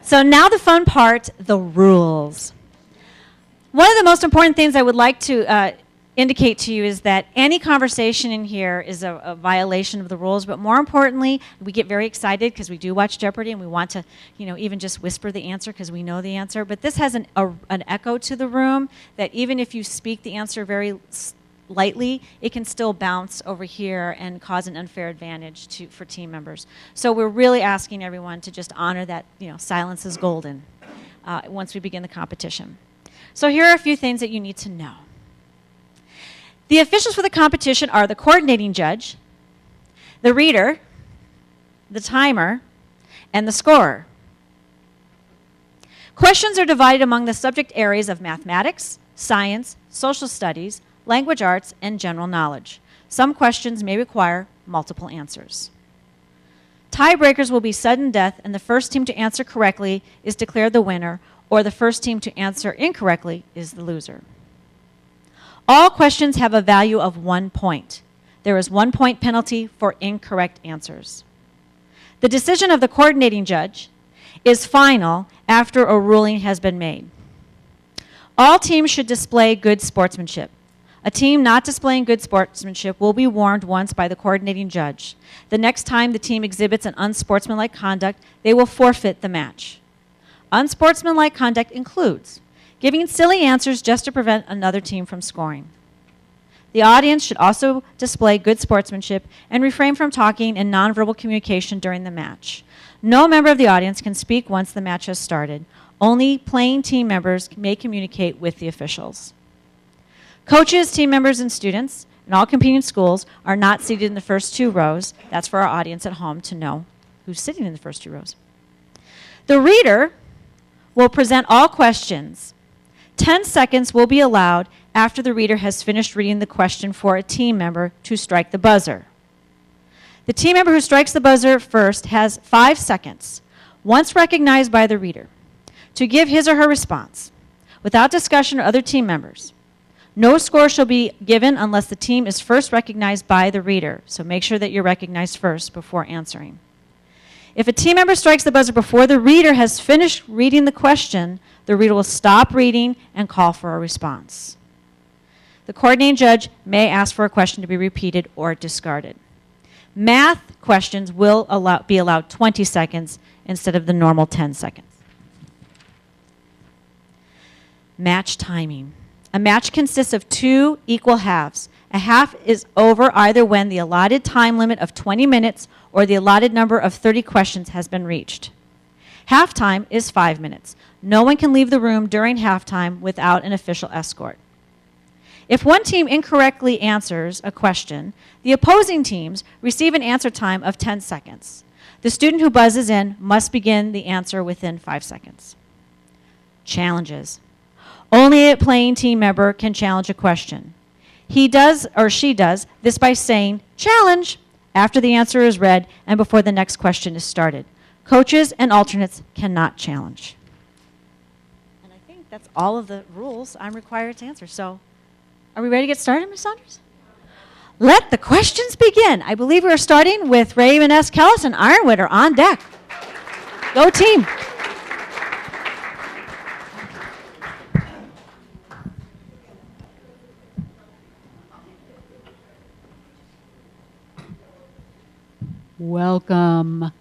So now the fun part, the rules. One of the most important things I would like to indicate to you is that any conversation in here is a violation of the rules, but more importantly, we get very excited because we do watch Jeopardy and we want to, even just whisper the answer because we know the answer. But this has an echo to the room that even if you speak the answer very lightly, it can still bounce over here and cause an unfair advantage for team members. So we're really asking everyone to just honor that, silence is golden once we begin the competition. So here are a few things that you need to know. The officials for the competition are the coordinating judge, the reader, the timer, and the scorer. Questions are divided among the subject areas of mathematics, science, social studies, language arts, and general knowledge. Some questions may require multiple answers. Tiebreakers will be sudden death, and the first team to answer correctly is declared the winner, or the first team to answer incorrectly is the loser. All questions have a value of 1 point. There is 1 point penalty for incorrect answers. The decision of the coordinating judge is final after a ruling has been made. All teams should display good sportsmanship. A team not displaying good sportsmanship will be warned once by the coordinating judge. The next time the team exhibits an unsportsmanlike conduct, they will forfeit the match. Unsportsmanlike conduct includes giving silly answers just to prevent another team from scoring. The audience should also display good sportsmanship and refrain from talking and nonverbal communication during the match. No member of the audience can speak once the match has started. Only playing team members may communicate with the officials. Coaches, team members, and students in all competing schools are not seated in the first 2 rows. That's for our audience at home to know who's sitting in the first 2 rows. The reader will present all questions. 10 seconds will be allowed after the reader has finished reading the question for a team member to strike the buzzer. The team member who strikes the buzzer first has 5 seconds, once recognized by the reader, to give his or her response without discussion or other team members. No score shall be given unless the team is first recognized by the reader, so make sure that you're recognized first before answering. If a team member strikes the buzzer before the reader has finished reading the question, the reader will stop reading and call for a response. The coordinating judge may ask for a question to be repeated or discarded. Math questions will be allowed 20 seconds instead of the normal 10 seconds. Match timing. A match consists of 2 equal halves. A half is over either when the allotted time limit of 20 minutes or the allotted number of 30 questions has been reached. Halftime is 5 minutes. No one can leave the room during halftime without an official escort. If one team incorrectly answers a question, the opposing teams receive an answer time of 10 seconds. The student who buzzes in must begin the answer within 5 seconds. Challenges. Only a playing team member can challenge a question. He does or she does this by saying, "Challenge," after the answer is read and before the next question is started. Coaches and alternates cannot challenge. And I think that's all of the rules I'm required to answer. So are we ready to get started, Ms. Saunders? Let the questions begin. I believe we are starting with Raymond S, Kellis, and Ironwood are on deck. Go team. Welcome.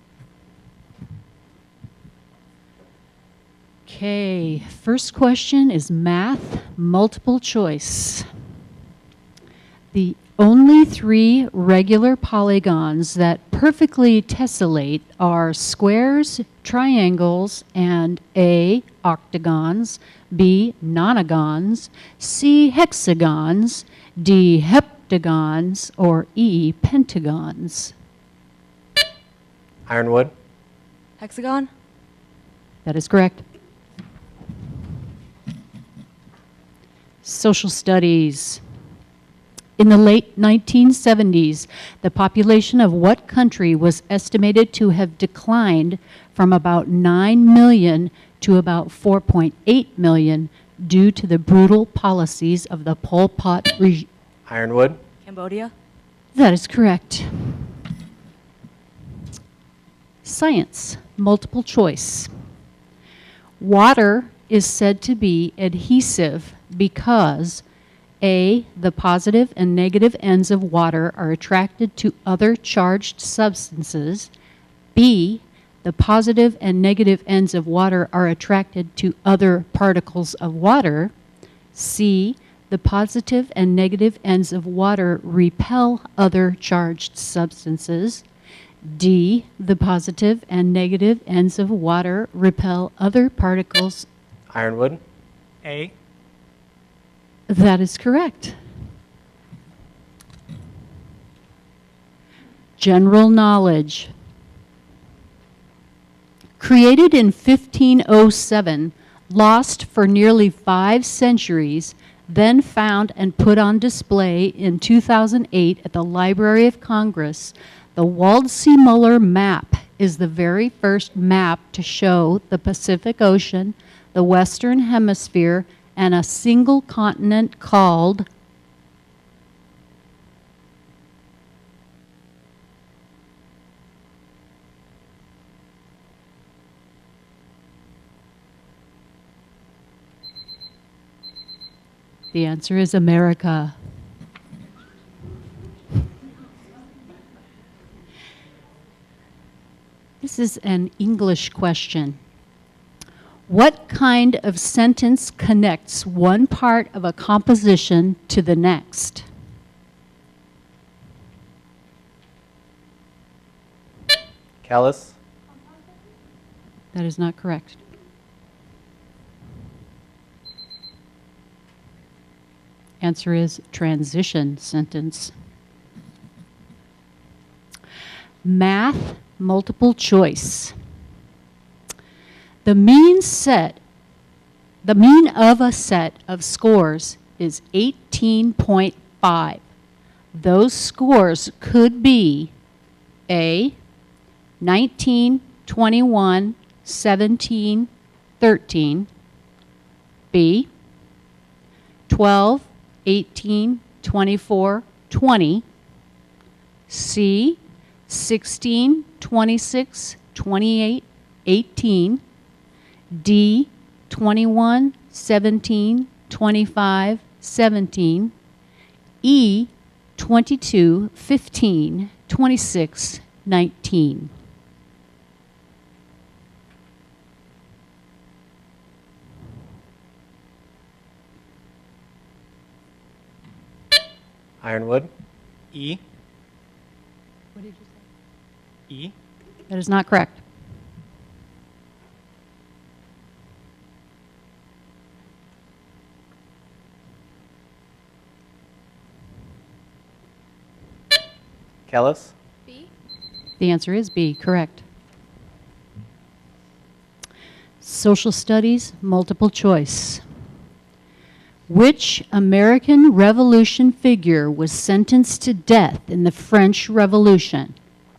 Okay, first question is math multiple choice. The only 3 regular polygons that perfectly tessellate are squares, triangles, and A, octagons, B, nonagons, C, hexagons, D, heptagons, or E, pentagons. Ironwood. Hexagon? That is correct. Social studies. In the late 1970s, the population of what country was estimated to have declined from about 9 million to about 4.8 million due to the brutal policies of the Pol Pot regime? Ironwood. Cambodia? That is correct. Science, multiple choice. Water is said to be adhesive because A, the positive and negative ends of water are attracted to other charged substances. B, the positive and negative ends of water are attracted to other particles of water. C, the positive and negative ends of water repel other charged substances. D, the positive and negative ends of water repel other particles. Ironwood. A. That is correct. General knowledge. Created in 1507, lost for nearly 5 centuries, then found and put on display in 2008 at the Library of Congress, the Waldseemüller map is the very first map to show the Pacific Ocean, the Western Hemisphere, and a single continent called The answer is America. This is an English question. What kind of sentence connects one part of a composition to the next? Kellis. That is not correct. Answer is transition sentence. Math multiple choice. The mean of a set of scores is 18.5. Those scores could be A, 19, 21, 17, 13, B, 12, 18, 24, 20, C, 16, 26, 28, 18, D, 21, 17, 25, 17, E, 22, 15, 26, 19. Ironwood. E. What did you say? E. That is not correct. Kellis. The answer is B, correct. Social studies, multiple choice. Which American Revolution figure was sentenced to death in the French Revolution?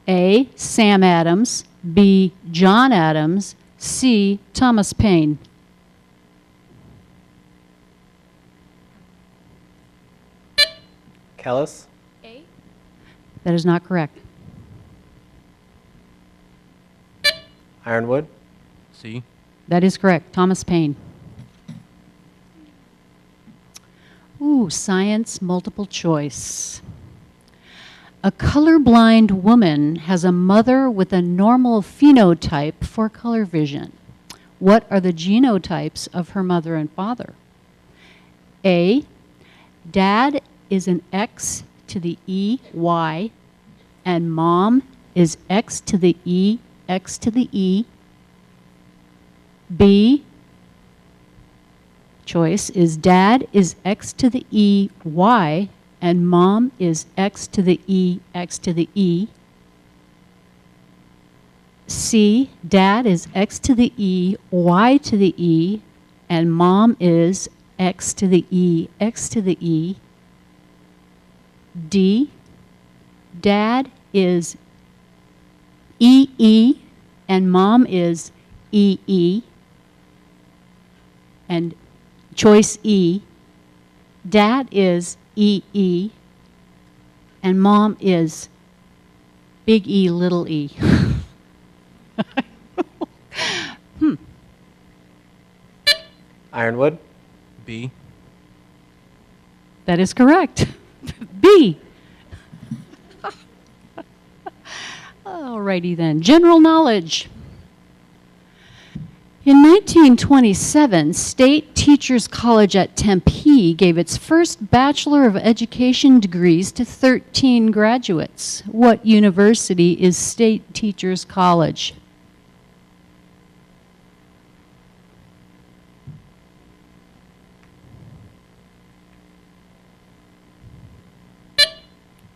A, Sam Adams, B, John Adams, C, Thomas Paine. Kellis. That is not correct. Ironwood. C. That is correct. Thomas Paine. Ooh, science multiple choice. A colorblind woman has a mother with a normal phenotype for color vision. What are the genotypes of her mother and father? A, dad is an X to the E, Y, and mom is X to the E, X to the E. B, choice is dad is X to the E, Y, and mom is X to the E, X to the E. C, dad is X to the E, Y to the E, and mom is X to the E, X to the E. D, dad is EE, and mom is EE. And choice E, dad is EE, and mom is big E, little e. Ironwood. B. That is correct. B. Alrighty then. General knowledge. In 1927, State Teachers College at Tempe gave its first Bachelor of Education degrees to 13 graduates. What university is State Teachers College?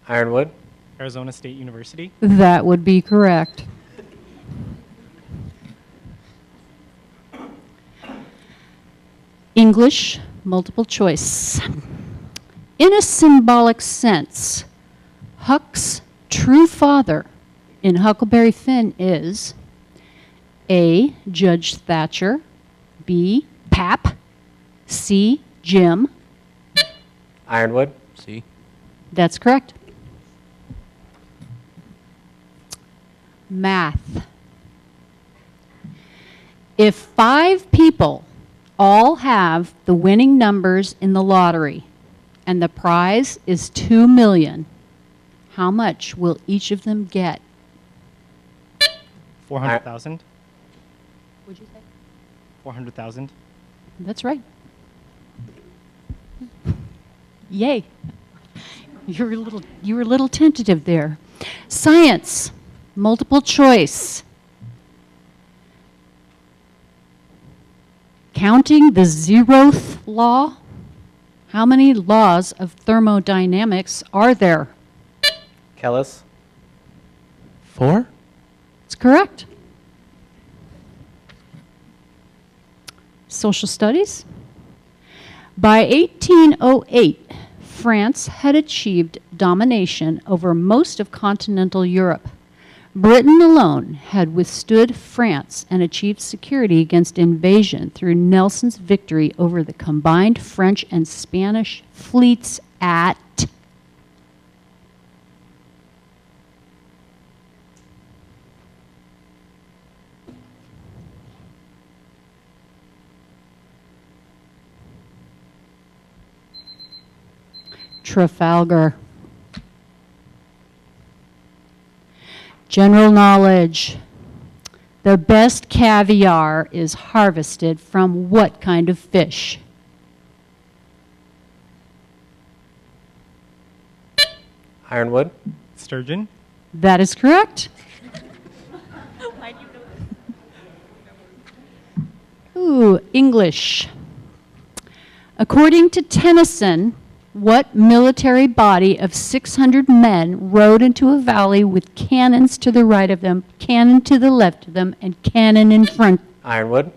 Ironwood. Arizona State University. That would be correct. English, multiple choice. In a symbolic sense, Huck's true father in Huckleberry Finn is A. Judge Thatcher, B. Pap, C. Jim. Ironwood. C. That's correct. Math. If 5 people all have the winning numbers in the lottery and the prize is $2 million, how much will each of them get? 400,000. What'd you say? 400,000. That's right. Yay. You were a little tentative there. Science, multiple choice. Counting the 0th law, how many laws of thermodynamics are there? Kellis. 4. That's correct. Social studies. By 1808, France had achieved domination over most of continental Europe. Britain alone had withstood France and achieved security against invasion through Nelson's victory over the combined French and Spanish fleets at Trafalgar. General knowledge. The best caviar is harvested from what kind of fish? Ironwood. Sturgeon. That is correct. Ooh, English. According to Tennyson, what military body of 600 men rode into a valley with cannons to the right of them, cannon to the left of them, and cannon in front? Ironwood.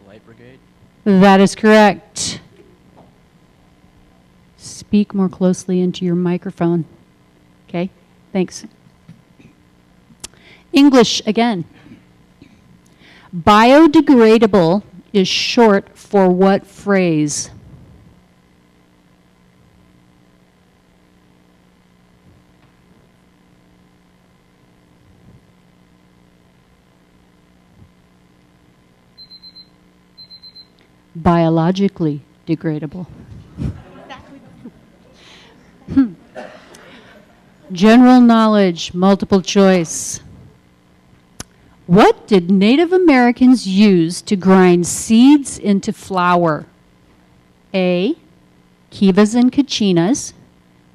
The Light Brigade. That is correct. Speak more closely into your microphone. Okay, thanks. English again. Biodegradable is short for what phrase? Biologically degradable. General knowledge, multiple choice. What did Native Americans use to grind seeds into flour? A. Kivas and kachinas.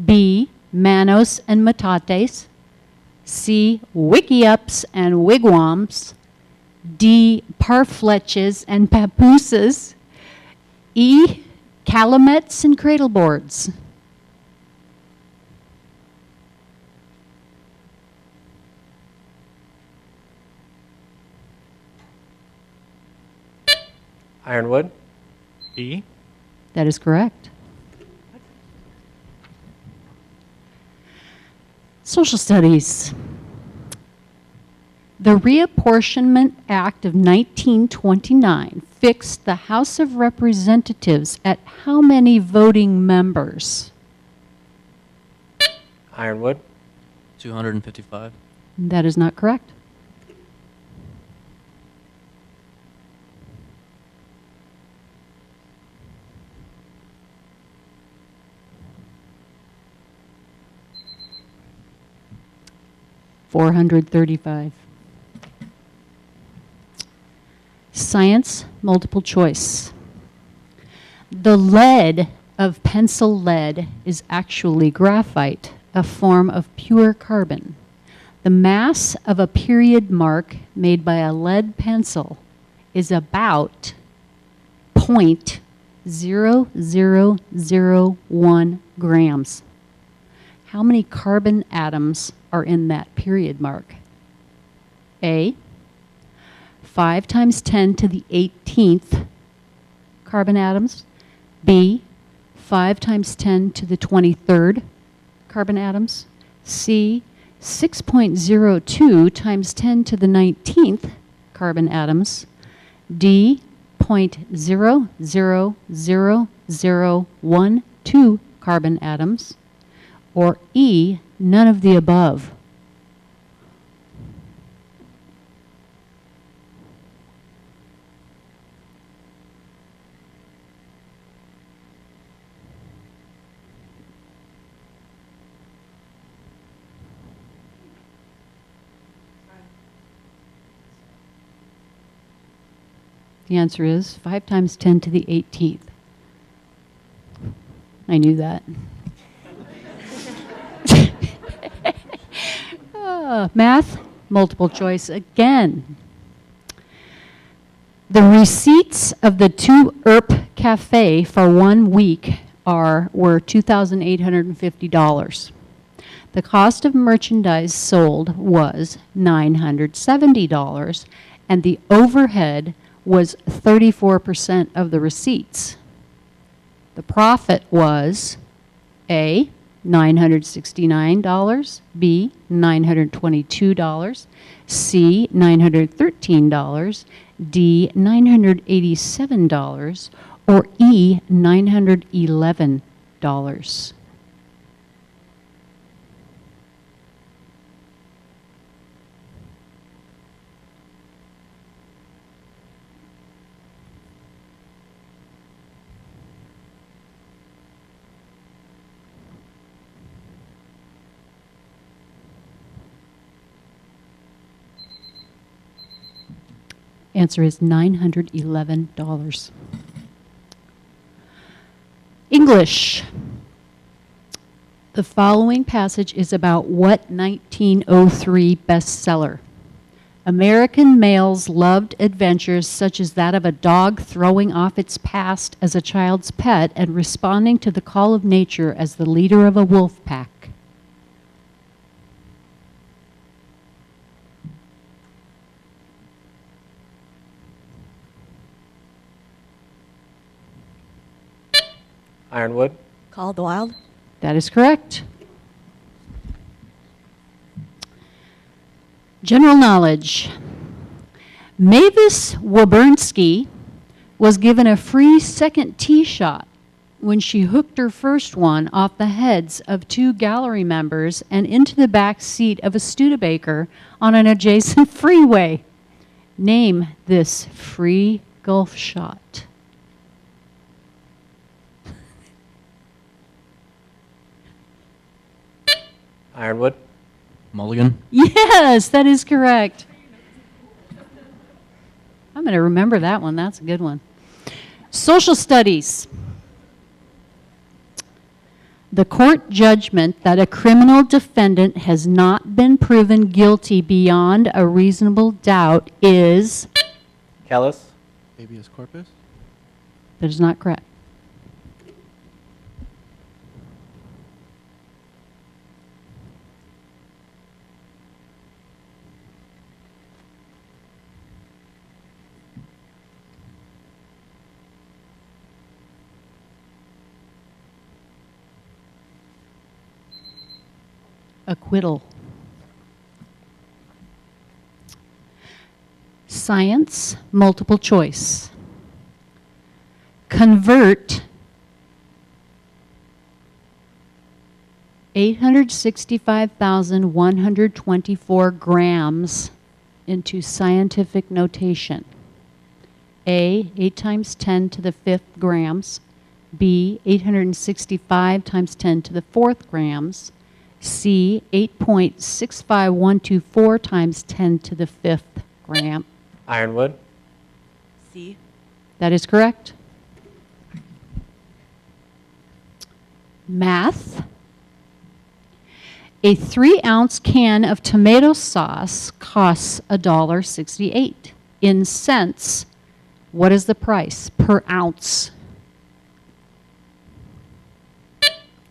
B. Manos and metates. C. Wickiups and wigwams. D. Parfleches and papooses. E. Calumettes and cradleboards. Ironwood. B. That is correct. Social studies. The Reapportionment Act of 1929 fixed the House of Representatives at how many voting members? Ironwood. 255. That is not correct. 435. Science multiple choice. The lead of pencil lead is actually graphite, a form of pure carbon. The mass of a period mark made by a lead pencil is about 0.0001 grams. How many carbon atoms are in that period mark? A, 5 times 10 to the 18th carbon atoms. B, 5 times 10 to the 23rd carbon atoms. C, 6.02 times 10 to the 19th carbon atoms. D, 0.00012 carbon atoms. Or E, none of the above. The answer is 5 times 10 to the 18th. I knew that. Math, multiple choice again. The receipts of the 2 ERP Cafe for 1 week were $2,850. The cost of merchandise sold was $970, and the overhead was 34% of the receipts. The profit was A, $969, B, $922, C, $913, D, $987, or E, $911. Answer is $911. English. The following passage is about what 1903 bestseller? American males loved adventures such as that of a dog throwing off its past as a child's pet and responding to the call of nature as the leader of a wolf pack. Ironwood. Call of the Wild. That is correct. General knowledge. Mavis Wabernsky was given a free second tee shot when she hooked her first one off the heads of 2 gallery members and into the back seat of a Studebaker on an adjacent freeway. Name this free golf shot. Ironwood. Mulligan. Yes, that is correct. I'm going to remember that one. That's a good one. Social studies. The court judgment that a criminal defendant has not been proven guilty beyond a reasonable doubt is? Kellis. Habeas corpus. That is not correct. Acquittal. Science, multiple choice. Convert 865,124 grams into scientific notation. A, 8 times 10 to the 5th grams. B, 865 times 10 to the 4th grams. C, 8.65124 times 10 to the 5th gram. Ironwood. C. That is correct. Math. A 3-ounce can of tomato sauce costs $1.68. In cents, what is the price per ounce?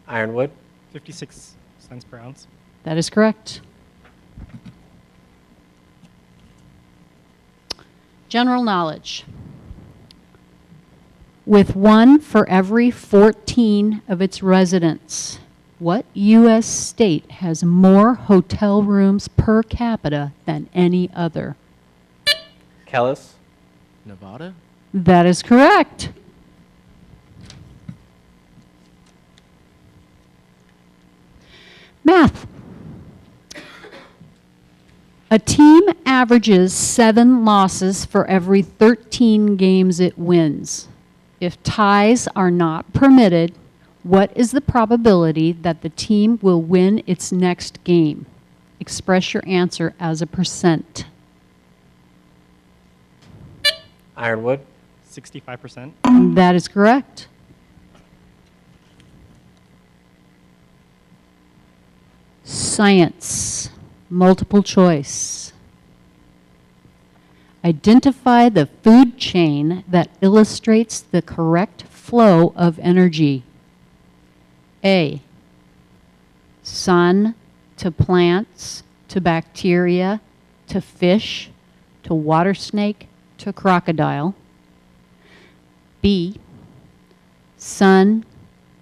Ironwood. 56 cents per ounce. That is correct. General knowledge. With 1 for every 14 of its residents, what U.S. state has more hotel rooms per capita than any other? Kellis. Nevada? That is correct. Math. A team averages 7 losses for every 13 games it wins. If ties are not permitted, what is the probability that the team will win its next game? Express your answer as a percent. Ironwood. 65%. That is correct. Science. Multiple choice. Identify the food chain that illustrates the correct flow of energy. A, sun to plants to bacteria to fish to water snake to crocodile. B, sun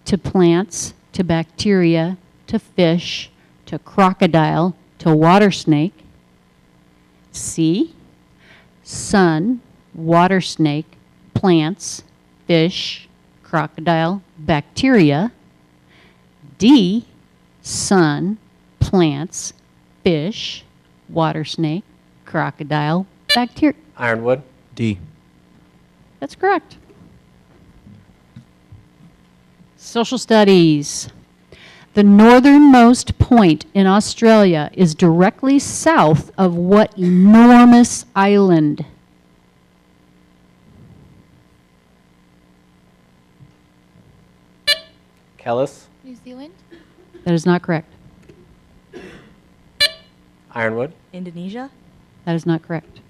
to plants to bacteria to fish to crocodile to water snake. C, sun, water snake, plants, fish, crocodile, bacteria. D, sun, plants, fish, water snake, crocodile, bacteria. Ironwood. D. That's correct. Social studies. The northernmost point in Australia is directly south of what enormous island? Kellis. New Zealand. That is not correct. Ironwood. Indonesia. That is not correct.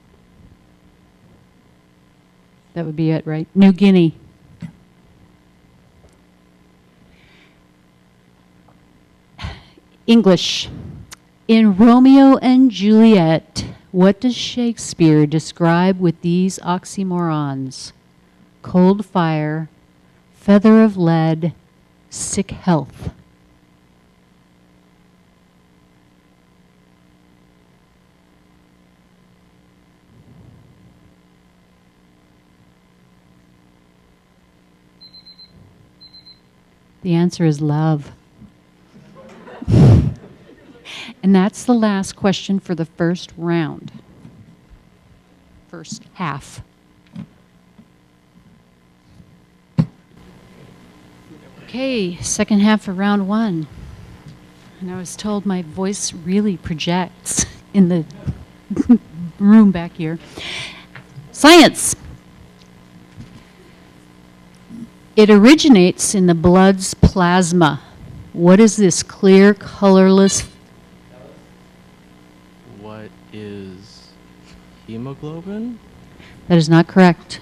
That would be it, right? New Guinea. English. In Romeo and Juliet, what does Shakespeare describe with these oxymorons? Cold fire, feather of lead, sick health. The answer is love. And that's the last question for the first round. First half. Okay, second half of round 1. And I was told my voice really projects in the room back here. Science. It originates in the blood's plasma. What is this clear, colorless? What is hemoglobin? That is not correct.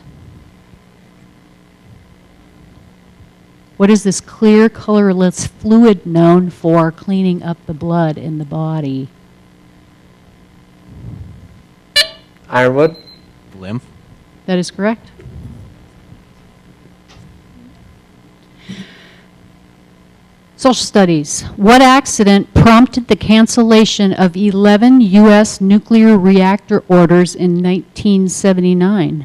What is this clear, colorless fluid known for cleaning up the blood in the body? Ironwood. Lymph? That is correct. Social studies. What accident prompted the cancellation of 11 U.S. nuclear reactor orders in 1979?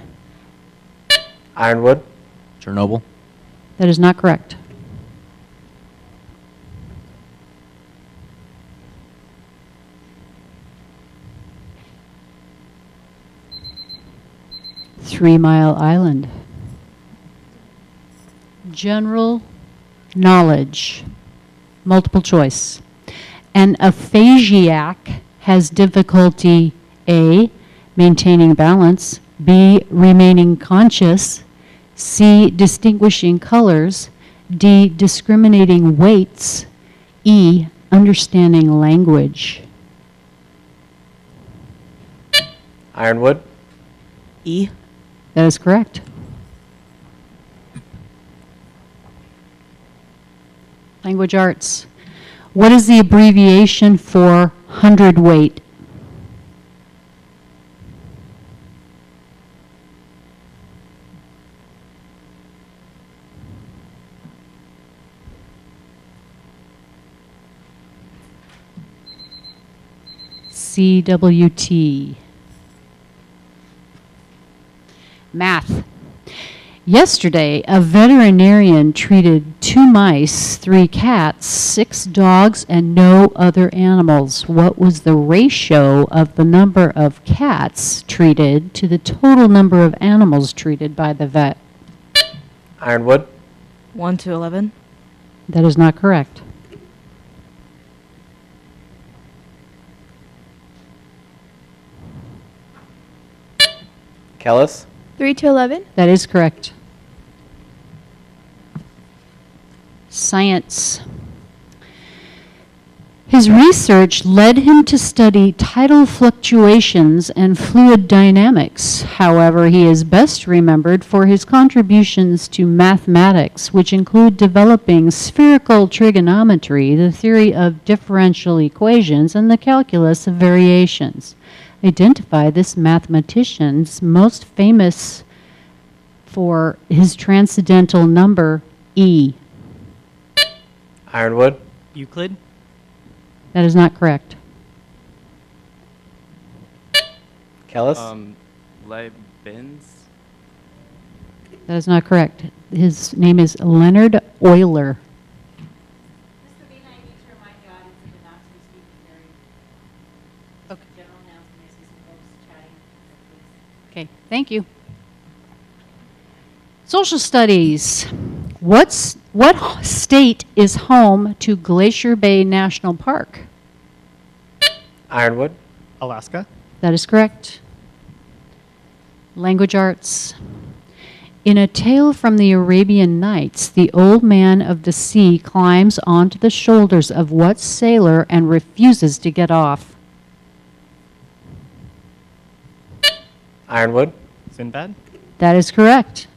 Ironwood. Chernobyl? That is not correct. Three Mile Island. General knowledge. Multiple choice. An aphasiac has difficulty A, maintaining balance, B, remaining conscious, C, distinguishing colors, D, discriminating weights, E, understanding language. Ironwood. E. That is correct. Language arts. What is the abbreviation for hundredweight? CWT. Math. Yesterday, a veterinarian treated 2 mice, 3 cats, 6 dogs, and no other animals. What was the ratio of the number of cats treated to the total number of animals treated by the vet? Ironwood. 1 to 11. That is not correct. Kellis. 3 to 11. That is correct. Science. His research led him to study tidal fluctuations and fluid dynamics. However, he is best remembered for his contributions to mathematics, which include developing spherical trigonometry, the theory of differential equations, and the calculus of variations. Identify this mathematician's most famous for his transcendental number, E. Ironwood. Euclid. That is not correct. Kellis. Leibniz. That is not correct. His name is Leonard Euler. Mr. Bean, I need to remind the audience that the not to be speaking area. Okay. General announcement, I see some folks chatting. Okay, thank you. Social studies. What state is home to Glacier Bay National Park? Ironwood. Alaska. That is correct. Language arts. In A Tale from the Arabian Nights, the old man of the sea climbs onto the shoulders of what sailor and refuses to get off? Ironwood. Sinbad. That is correct.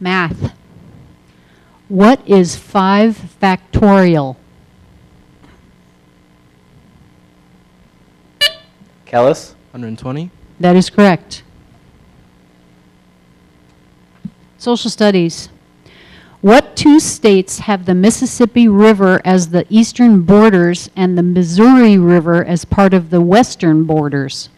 Math. What is 5 factorial? Kellis. 120. That is correct. Social studies. What 2 states have the Mississippi River as the eastern borders and the Missouri River as part of the western borders?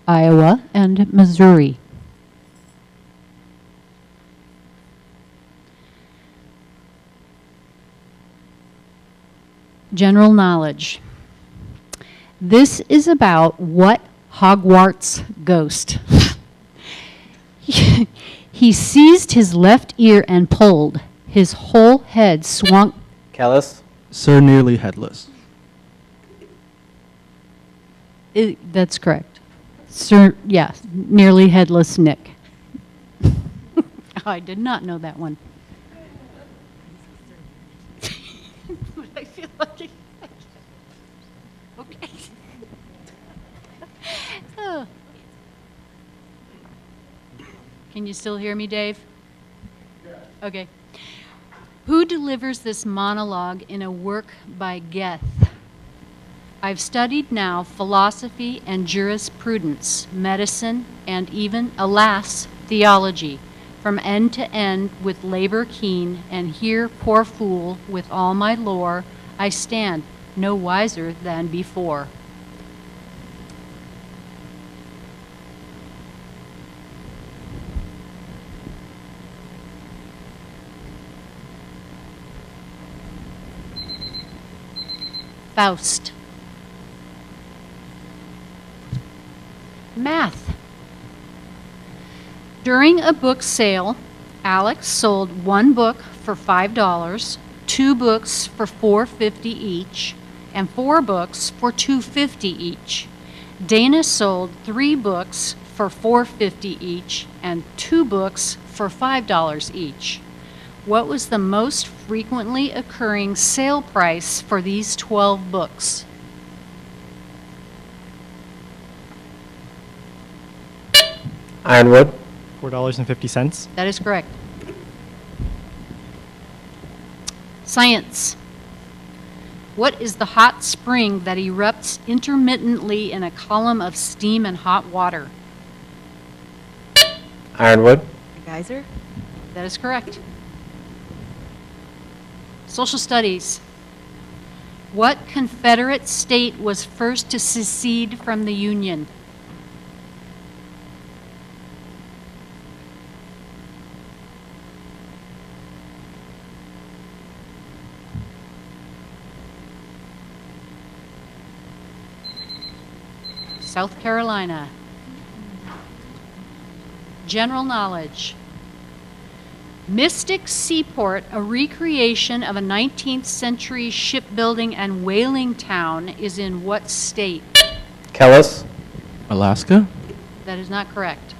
Iowa and Missouri. General knowledge. This is about what Hogwarts ghost? He seized his left ear and pulled. His whole head swung. Kellis. Sir Nearly Headless. That's correct. Sir, yeah, Nearly Headless Nick. I did not know that one. I feel like okay. Oh. Can you still hear me, Dave? Okay. Who delivers this monologue in a work by Goethe? I've studied now philosophy and jurisprudence, medicine, and even, alas, theology, from end to end with labor keen, and here, poor fool, with all my lore, I stand no wiser than before. Faust. Math. During a book sale, Alex sold one book for $5, two books for $4.50 each, and four books for $2.50 each. Dana sold three books for $4.50 each and two books for $5 each. What was the most frequently occurring sale price for these 12 books? Ironwood. $4.50. That is correct. Science. What is the hot spring that erupts intermittently in a column of steam and hot water? Ironwood. Geyser. That is correct. Social studies. What Confederate state was first to secede from the Union? South Carolina. General knowledge. Mystic Seaport, a recreation of a 19th century shipbuilding and whaling town, is in what state? Kellis. Alaska? That is not correct.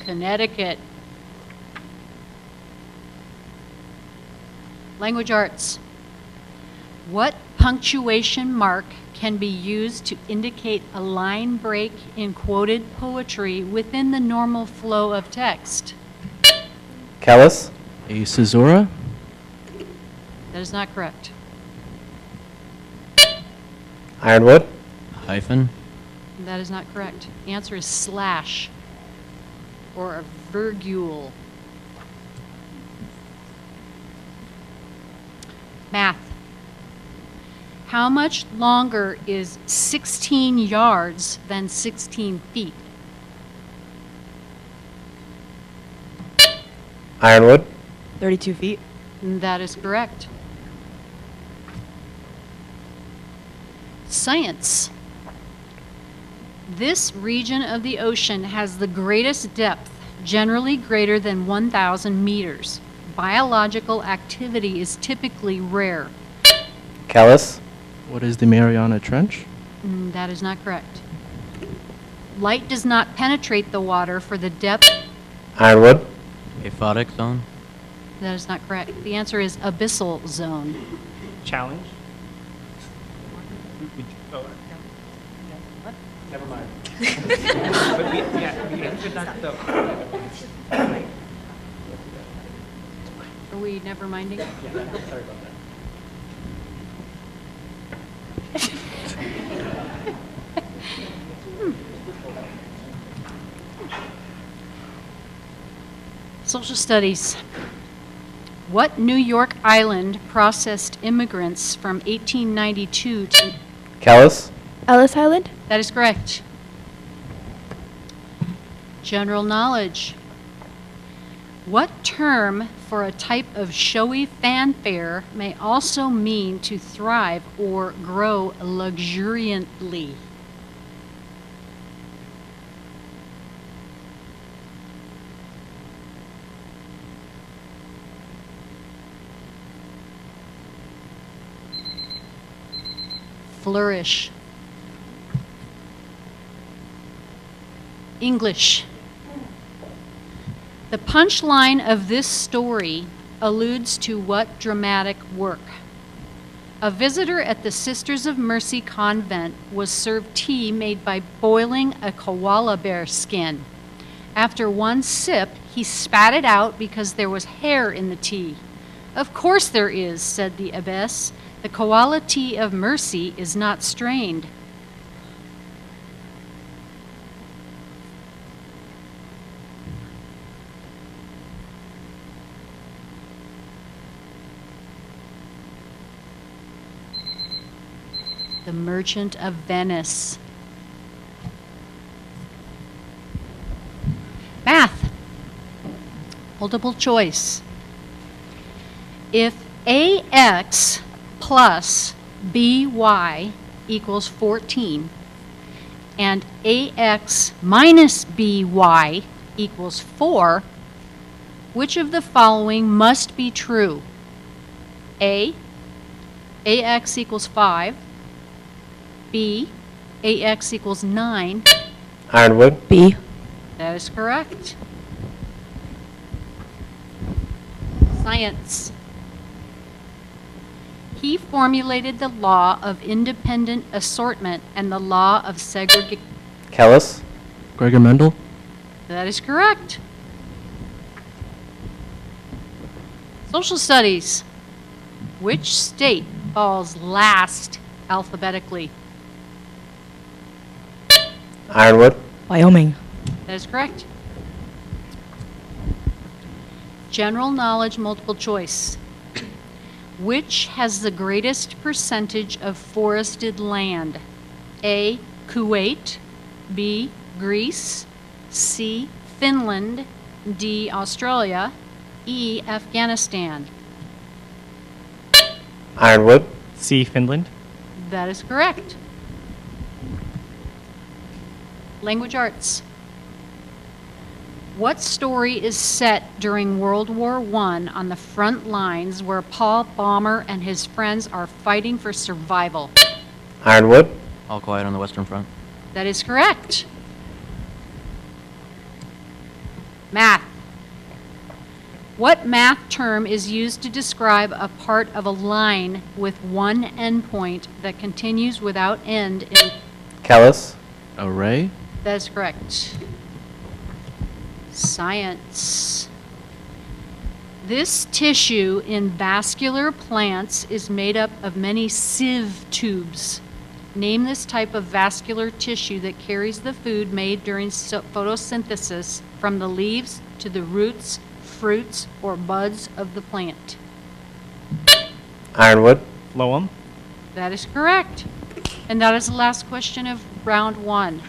Connecticut. Language arts. What punctuation mark can be used to indicate a line break in quoted poetry within the normal flow of text? Kellis. A caesura? That is not correct. Ironwood. A hyphen? That is not correct. The answer is slash or a virgule. Math. How much longer is 16 yards than 16 feet? Ironwood. 32 feet. That is correct. Science. This region of the ocean has the greatest depth, generally greater than 1,000 meters. Biological activity is typically rare. Kellis. What is the Mariana Trench? That is not correct. Light does not penetrate the water for the depth. Ironwood. Aphotic zone? That is not correct. The answer is abyssal zone. Challenge. Never mind. But we answered that though. Are we never minding? Sorry about that. Social studies. What New York island processed immigrants from 1892 to... Kellis. Ellis Island. That is correct. General knowledge. What term for a type of showy fanfare may also mean to thrive or grow luxuriantly? Flourish. English. The punchline of this story alludes to what dramatic work? A visitor at the Sisters of Mercy convent was served tea made by boiling a koala bear skin. After one sip, he spat it out because there was hair in the tea. Of course there is, said the abbess. The koala tea of mercy is not strained. The Merchant of Venice. Multiple choice. If AX plus BY equals 14 and AX minus BY equals 4, which of the following must be true? A, AX equals 5. B, AX equals 9. Ironwood. B. That is correct. Science. He formulated the law of independent assortment and the law of segregation. Kellis. Gregor Mendel. That is correct. Social studies. Which state falls last alphabetically? Ironwood. Wyoming. That is correct. General knowledge multiple choice. Which has the greatest percentage of forested land? A, Kuwait. B, Greece. C, Finland. D, Australia. E, Afghanistan. Ironwood. C, Finland. That is correct. Language arts. What story is set during World War I on the front lines where Paul Baumer and his friends are fighting for survival? Ironwood. All Quiet on the Western Front. That is correct. Math. What math term is used to describe a part of a line with one endpoint that continues without end in... Kellis. Array. That is correct. Science. This tissue in vascular plants is made up of many sieve tubes. Name this type of vascular tissue that carries the food made during photosynthesis from the leaves to the roots, fruits, or buds of the plant. Ironwood. Phloem. That is correct. And that is the last question of round 1.